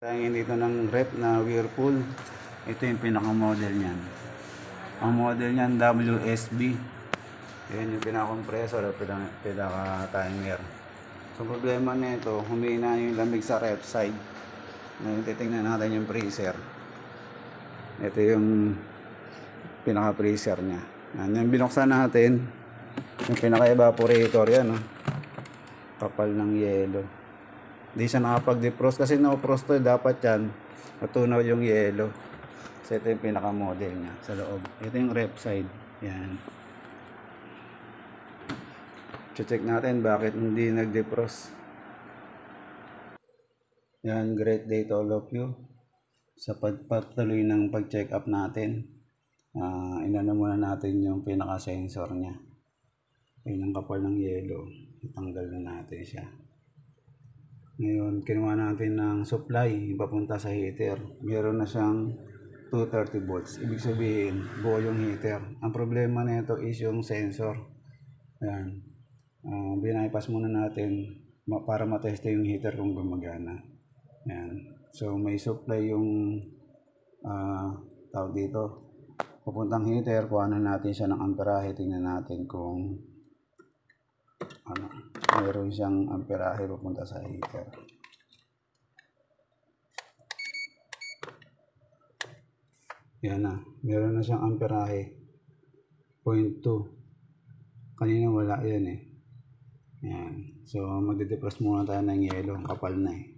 Tayong dito ng rep na Whirlpool. Ito yung pinaka-model niyan. Ang model niyan WSB. Yan yung pinaka-compressor at pinaka-timer. So problema nito, humina yung lamig sa rep side. Ngayon titingnan natin yung freezer. Ito yung pinaka-freezer niya. Yan, binuksan natin yung pinaka-evaporator yan. Kapal ng yelo. Hindi siya nakapag-defrost kasi no-frost to, dapat yan matunaw yung yelo. So ito yung pinaka-model niya sa loob. Ito yung rep side. Yan. Check natin bakit hindi nag-defrost. Yan, great day to all of you. Sa pagpatuloy ng pag-check up natin, inano muna natin yung pinaka-sensor niya. Ayun ang kapal ng yelo. Itanggal na natin siya. Ngayon, kinuha natin ng supply papunta sa heater. Meron na siyang 230 volts. Ibig sabihin, buo yung heater. Ang problema nito is yung sensor. Ayan. Binaypas muna natin para mateste yung heater kung gumagana. Ayan. So, may supply yung tawag dito. Papuntang heater, kuhanan natin siya ng amperahe. Tingnan natin kung mayroon siyang amperahe papunta sa heater. Yan na, meron na siyang amperahe 0.2. Kanina wala yan eh. Yan. So magde-defrost muna tayo ng yelo, kapal na eh.